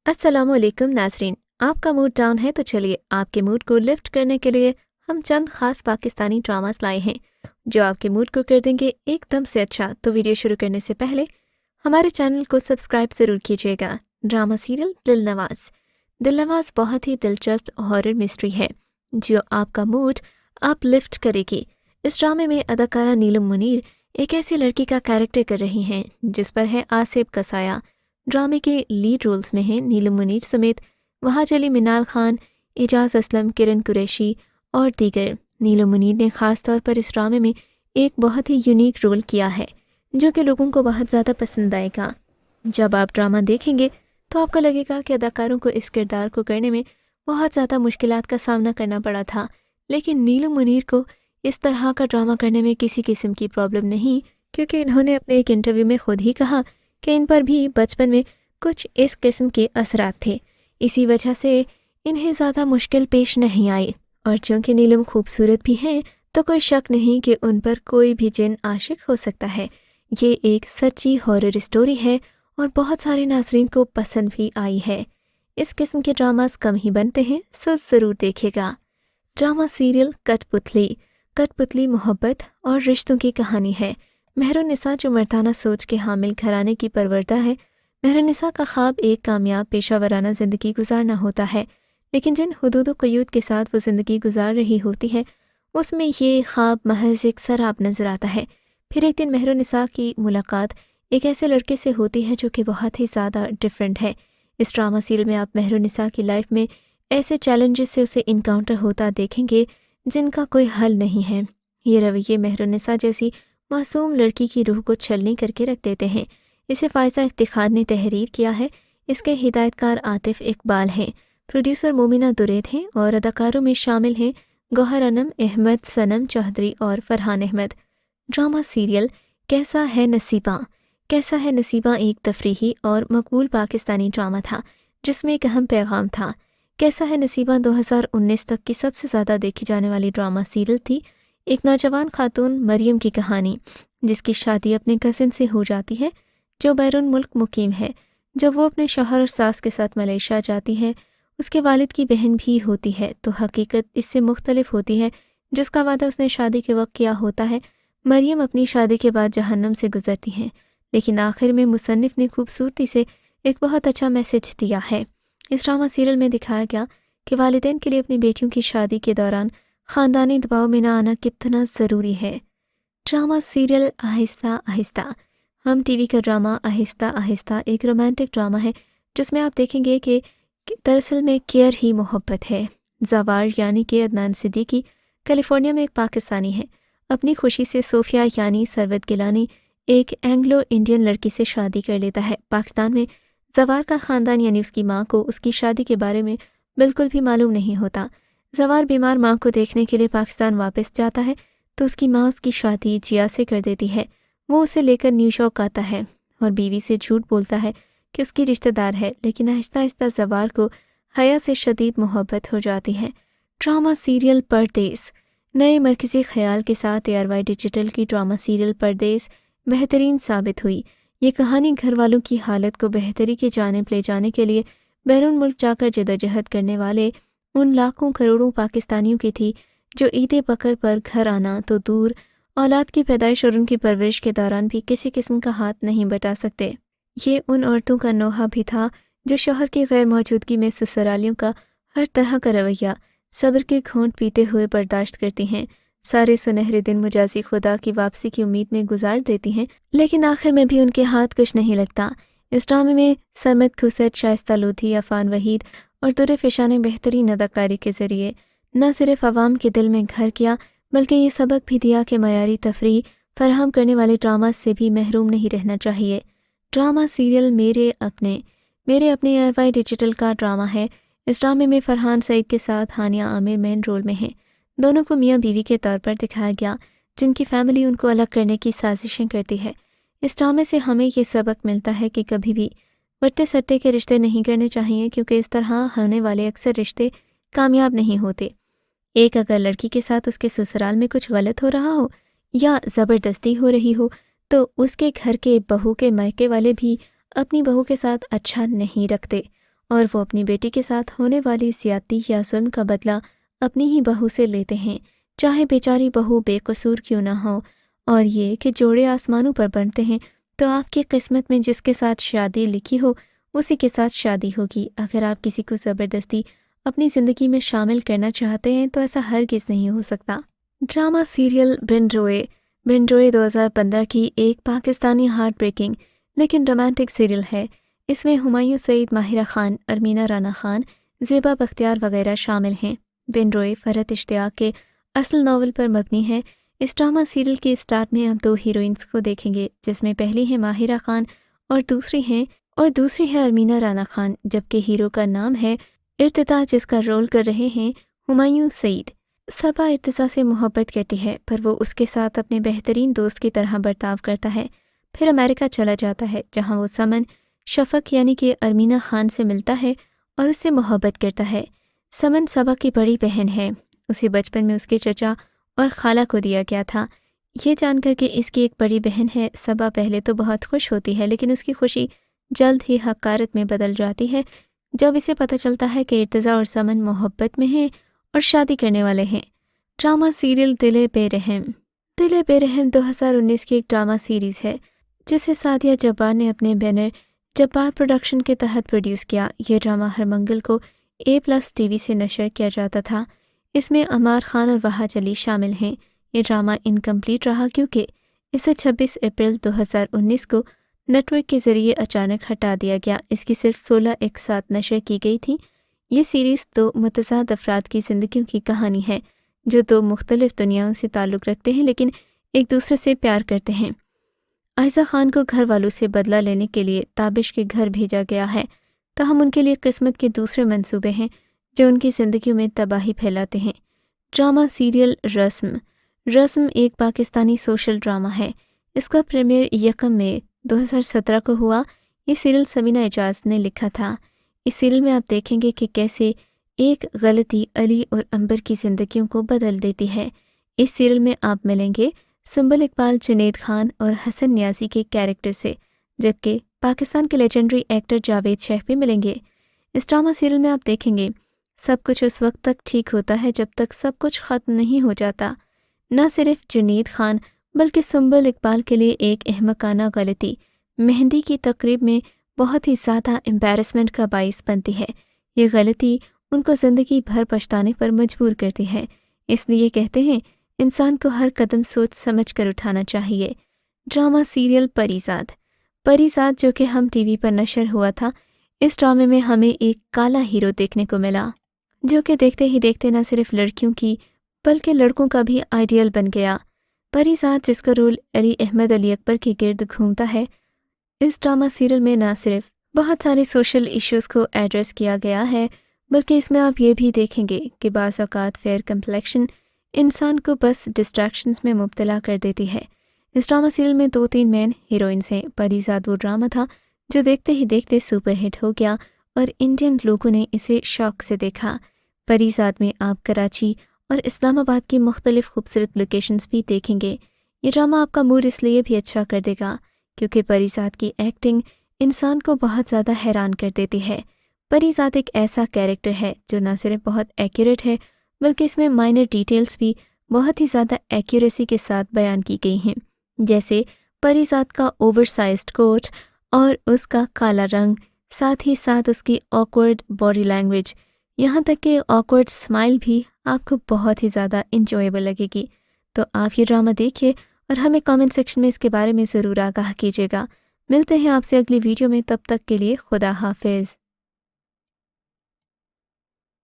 अस्सलाम वालेकुम नाज़रीन। आपका मूड डाउन है तो चलिए आपके मूड को लिफ्ट करने के लिए हम चंद खास पाकिस्तानी ड्रामास लाए हैं जो आपके मूड को कर देंगे एकदम से अच्छा। तो वीडियो शुरू करने से पहले हमारे चैनल को सब्सक्राइब ज़रूर कीजिएगा। ड्रामा सीरियल दिलनवाज बहुत ही दिलचस्प हॉरर मिस्ट्री है जो आपका मूड आप लिफ्ट करेगी। इस ड्रामे में अदाकारा नीलम मुनीर एक ऐसी लड़की का कैरेक्टर कर रही हैं जिस पर है आसिफ का साया। ड्रामे के लीड रोल्स में हैं नीलम मुनीर समेत वहाज अली मिनाल खान, एजाज असलम, किरण कुरैशी और दीगर। नीलम मुनीर ने ख़ास तौर पर इस ड्रामे में एक बहुत ही यूनिक रोल किया है जो कि लोगों को बहुत ज़्यादा पसंद आएगा। जब आप ड्रामा देखेंगे तो आपको लगेगा कि अदाकारों को इस किरदार को करने में बहुत ज़्यादा मुश्किलात का सामना करना पड़ा था, लेकिन नीलम मुनीर को इस तरह का ड्रामा करने में किसी किस्म की प्रॉब्लम नहीं, क्योंकि इन्होंने अपने एक इंटरव्यू में खुद ही कहा कि इन पर भी बचपन में कुछ इस किस्म के असरात थे, इसी वजह से इन्हें ज़्यादा मुश्किल पेश नहीं आई। और चूँकि नीलम खूबसूरत भी हैं तो कोई शक नहीं कि उन पर कोई भी जिन आशिक हो सकता है। ये एक सच्ची हॉरर स्टोरी है और बहुत सारे नाज़रीन को पसंद भी आई है। इस किस्म के ड्रामास कम ही बनते हैं, सो ज़रूर देखिएगा। ड्रामा सीरियल कठपुतली मोहब्बत और रिश्तों की कहानी है। मेहरुन्निसा जो मर्दाना सोच के हामिल घराने की परवरदा है। मेहरुन्निसा का ख्वाब एक कामयाब पेशावराना ज़िंदगी गुजारना होता है, लेकिन जिन हुदूद क़यूद के साथ वो ज़िंदगी गुजार रही होती है उसमें ये ख्वाब महज एक सराब नज़र आता है। फिर एक दिन मेहरुन्निसा की मुलाकात एक ऐसे लड़के से होती है जो कि बहुत ही ज़्यादा डिफरेंट है। इस ड्रामा सीरियल में आप मेहरुन्निसा की लाइफ में ऐसे चैलेंजेस से उसे इनकाउंटर होता देखेंगे जिनका कोई हल नहीं है। ये रवैये मेहरुन्निसा जैसी मासूम लड़की की रूह को छलनी करके रख देते हैं। इसे फ़ायज़ा इफ्तिखार ने तहरीर किया है। इसके हिदायतकार आतिफ इकबाल हैं, प्रोड्यूसर मोमिना दुरैद हैं और अदाकारों में शामिल हैं गौहर अनम, अहमद सनम चौधरी और फरहान अहमद। ड्रामा सीरियल कैसा है नसीबा एक तफरीही और मकबूल पाकिस्तानी ड्रामा था जिसमें एक अहम पैगाम था। कैसा है नसीबा 2019 तक की सबसे ज़्यादा देखी जाने वाली ड्रामा सीरियल थी। एक नौजवान खातून मरियम की कहानी जिसकी शादी अपने कज़न से हो जाती है जो बैरून मुल्क मुकीम है। जब वो अपने शौहर और सास के साथ मलेशिया जाती है, उसके वालिद की बहन भी होती है, तो हकीकत इससे मुख्तलिफ होती है जिसका वादा उसने शादी के वक्त किया होता है। मरियम अपनी शादी के बाद जहन्नम से गुजरती हैं, लेकिन आखिर में मुसन्निफ़ ने खूबसूरती से एक बहुत अच्छा मैसेज दिया है। इस ड्रामा सीरियल में दिखाया गया कि वालिदैन के लिए अपनी बेटियों की शादी के दौरान ख़ानदानी दबाव में ना आना कितना ज़रूरी है। ड्रामा सीरियल आहिस्ता आहिस्ता हम टीवी का ड्रामा आहिस्ता आहिस्ता एक रोमांटिक ड्रामा है जिसमें आप देखेंगे कि दरअसल में केयर ही मोहब्बत है। ज़वार यानी कि अदनान सिद्दीकी कैलिफोर्निया में एक पाकिस्तानी है। अपनी खुशी से सोफिया यानी सरवत गिलानी एक एंग्लो इंडियन लड़की से शादी कर लेता है। पाकिस्तान में ज़वार का ख़ानदान यानी उसकी माँ को उसकी शादी के बारे में बिल्कुल भी मालूम नहीं होता। ज़वार बीमार माँ को देखने के लिए पाकिस्तान वापस जाता है तो उसकी माँ उसकी शादी जिया से कर देती है। वो उसे लेकर न्यूयॉर्क आता है और बीवी से झूठ बोलता है कि उसकी रिश्तेदार है, लेकिन आहिस्ता आहिस्ता ज़वार को हया से शदीद मोहब्बत हो जाती है। ड्रामा सीरियल परदेस नए मरकज़ी ख्याल के साथ ARY डिजिटल की ड्रामा सीरियल परदेस बेहतरीन साबित हुई। ये कहानी घर वालों की हालत को बेहतरी की जानिब ले जाने के लिए बैरून मुल्क जाकर जदोजहद करने वाले उन लाखों करोड़ों पाकिस्तानियों की थी जो ईद बकर पर घर आना तो दूर, औलाद की पैदाइश और उनकी परवरिश के दौरान भी किसी किस्म का हाथ नहीं बटा सकते। ये उन औरतों का नोहा भी था जो शौहर की गैर मौजूदगी में ससुरालियों का हर तरह का रवैया सब्र के घोंट पीते हुए बर्दाश्त करती हैं। सारे सुनहरे दिन मुजाजी खुदा की वापसी की उम्मीद में गुजार देती हैं, लेकिन आखिर में भी उनके हाथ कुछ नहीं लगता। इस ड्रामे में सरमद खुसैद, शाइस्ता लोधी, अफान वहीद और दुर्र फिशा ने बेहतरीन अदाकारी के ज़रिए न सिर्फ आवाम के दिल में घर किया बल्कि ये सबक भी दिया कि मयारी तफरीह फराहम करने वाले ड्रामा से भी महरूम नहीं रहना चाहिए। ड्रामा सीरियल मेरे अपने ARY डिजिटल का ड्रामा है। इस ड्रामे में फरहान सईद के साथ हानिया आमिर मेन रोल में हैं। दोनों को मियाँ बीवी के तौर पर दिखाया गया जिनकी फैमिली उनको अलग करने की साजिशें करती है। इस ड्रामे से हमें ये सबक मिलता है कि कभी भी वट्टे सट्टे के रिश्ते नहीं करने चाहिए, क्योंकि इस तरह होने वाले अक्सर रिश्ते कामयाब नहीं होते। एक अगर लड़की के साथ उसके ससुराल में कुछ गलत हो रहा हो या ज़बरदस्ती हो रही हो तो उसके घर के बहू के मायके वाले भी अपनी बहू के साथ अच्छा नहीं रखते اور وہ اپنی بیٹی کے ساتھ ہونے والی زیادتی یا ظلم کا بدلہ اپنی ہی بہو سے لیتے ہیں، چاہے بیچاری بہو بے قصور کیوں نہ ہو۔ اور یہ کہ جوڑے آسمانوں پر بنتے ہیں تو آپ کی قسمت میں جس کے ساتھ شادی لکھی ہو اسی کے ساتھ شادی ہوگی۔ اگر آپ کسی کو زبردستی اپنی زندگی میں شامل کرنا چاہتے ہیں تو ایسا ہرگز نہیں ہو سکتا۔ ڈرامہ سیریل بن روئے 2015 کی ایک پاکستانی ہارٹ بریکنگ لیکن رومانٹک سیریل ہے۔ اس میں ہمایوں سعید، ماہرہ خان، ارمینہ رانا خان، زیبا بختیار وغیرہ شامل ہیں۔ بن روئے فرحت اشتیاق کے اصل ناول پر مبنی ہے۔ اس ڈرامہ سیریل کے اسٹارٹ میں ہم 2 ہیروئنس کو دیکھیں گے، جس میں پہلی ہے ماہرہ خان اور دوسری ہے ارمینہ رانا خان، جبکہ ہیرو کا نام ہے ارتضیٰ، جس کا رول کر رہے ہیں ہمایوں سعید۔ صبا ارتضیٰ سے محبت کرتی ہے، پر وہ اس کے ساتھ اپنے بہترین دوست کی طرح برتاؤ کرتا ہے۔ پھر امریکہ چلا جاتا ہے، جہاں وہ سمن شفق یعنی کہ ارمینہ خان سے ملتا ہے اور اس سے محبت کرتا ہے۔ سمن صبا کی بڑی بہن ہے، اسے بچپن میں اس کے چچا اور خالہ کو دیا گیا تھا۔ یہ جان کر کہ اس کی ایک بڑی بہن ہے، صبا پہلے تو بہت خوش ہوتی ہے، لیکن اس کی خوشی جلد ہی حقارت میں بدل جاتی ہے جب اسے پتہ چلتا ہے کہ ارتضیٰ اور سمن محبت میں ہیں اور شادی کرنے والے ہیں۔ ڈرامہ سیریل دل بے رحم 2019 کی ایک ڈرامہ سیریز ہے جسے سعدیہ جبار نے اپنے بینر جبار پروڈکشن کے تحت پروڈیوس کیا۔ یہ ڈرامہ ہر منگل کو A+ ٹی وی سے نشر کیا جاتا تھا۔ اس میں عمار خان اور وحاج علی شامل ہیں۔ یہ ڈرامہ انکمپلیٹ رہا کیونکہ اسے 26 اپریل 2019 کو نیٹ ورک کے ذریعے اچانک ہٹا دیا گیا۔ اس کی صرف 16 ایک ساتھ نشر کی گئی تھی۔ یہ سیریز 2 متضاد افراد کی زندگیوں کی کہانی ہے جو 2 مختلف دنیاؤں سے تعلق رکھتے ہیں لیکن ایک دوسرے سے پیار کرتے ہیں۔ عائزہ خان کو گھر والوں سے بدلہ لینے کے لیے تابش کے گھر بھیجا گیا ہے، تاہم ان کے لیے قسمت کے دوسرے منصوبے ہیں جو ان کی زندگیوں میں تباہی پھیلاتے ہیں۔ ڈرامہ سیریل رسم ایک پاکستانی سوشل ڈرامہ ہے۔ اس کا پریمیئر 1 مئی 2017 کو ہوا۔ یہ سیریل سمینہ اعجاز نے لکھا تھا۔ اس سیریل میں آپ دیکھیں گے کہ کیسے ایک غلطی علی اور عنبر کی زندگیوں کو بدل دیتی ہے۔ اس سیریل میں آپ ملیں گے سنبل اقبال، جنید خان اور حسن نیازی کے کیریکٹر سے، جبکہ پاکستان کے لیجنڈری ایکٹر جاوید شیخ بھی ملیں گے۔ اس ڈرامہ سیریل میں آپ دیکھیں گے سب کچھ اس وقت تک ٹھیک ہوتا ہے جب تک سب کچھ ختم نہیں ہو جاتا۔ نہ صرف جنید خان بلکہ سنبل اقبال کے لیے ایک احمقانہ غلطی مہندی کی تقریب میں بہت ہی زیادہ امبیرسمنٹ کا باعث بنتی ہے۔ یہ غلطی ان کو زندگی بھر پچھتانے پر مجبور کرتی ہے۔ اس لیے کہتے ہیں انسان کو ہر قدم سوچ سمجھ کر اٹھانا چاہیے۔ ڈرامہ سیریل پریزاد جو کہ ہم ٹی وی پر نشر ہوا تھا، اس ڈرامے میں ہمیں ایک کالا ہیرو دیکھنے کو ملا جو کہ دیکھتے ہی دیکھتے نہ صرف لڑکیوں کی بلکہ لڑکوں کا بھی آئیڈیل بن گیا۔ پریزاد، جس کا رول علی احمد علی اکبر کے گرد گھومتا ہے، اس ڈرامہ سیریل میں نہ صرف بہت سارے سوشل ایشوز کو ایڈریس کیا گیا ہے بلکہ اس میں آپ یہ بھی دیکھیں گے کہ بعض اوقات فیئر کمپلیکشن انسان کو بس ڈسٹریکشنز میں مبتلا کر دیتی ہے۔ اس ڈرامہ سیریل میں 2-3 مین ہیروئنس ہیں۔ پریزاد وہ ڈرامہ تھا جو دیکھتے ہی دیکھتے سپر ہٹ ہو گیا اور انڈین لوگوں نے اسے شوق سے دیکھا۔ پریزاد میں آپ کراچی اور اسلام آباد کی مختلف خوبصورت لوکیشنز بھی دیکھیں گے۔ یہ ڈرامہ آپ کا موڈ اس لیے بھی اچھا کر دے گا کیونکہ پریزاد کی ایکٹنگ انسان کو بہت زیادہ حیران کر دیتی ہے۔ پریزاد ایک ایسا کیریکٹر ہے جو نہ صرف بہت ایکوریٹ ہے بلکہ اس میں مائنر ڈیٹیلز بھی بہت ہی زیادہ ایکوریسی کے ساتھ بیان کی گئی ہیں، جیسے پریزاد کا اوور سائزڈ کوٹ اور اس کا کالا رنگ، ساتھ ہی ساتھ اس کی آکورڈ باڈی لینگویج، یہاں تک کہ آکورڈ اسمائل بھی آپ کو بہت ہی زیادہ انجویبل لگے گی۔ تو آپ یہ ڈرامہ دیکھیے اور ہمیں کامنٹ سیکشن میں اس کے بارے میں ضرور آگاہ کیجیے گا۔ ملتے ہیں آپ سے اگلی ویڈیو میں، تب تک کے لیے خدا حافظ۔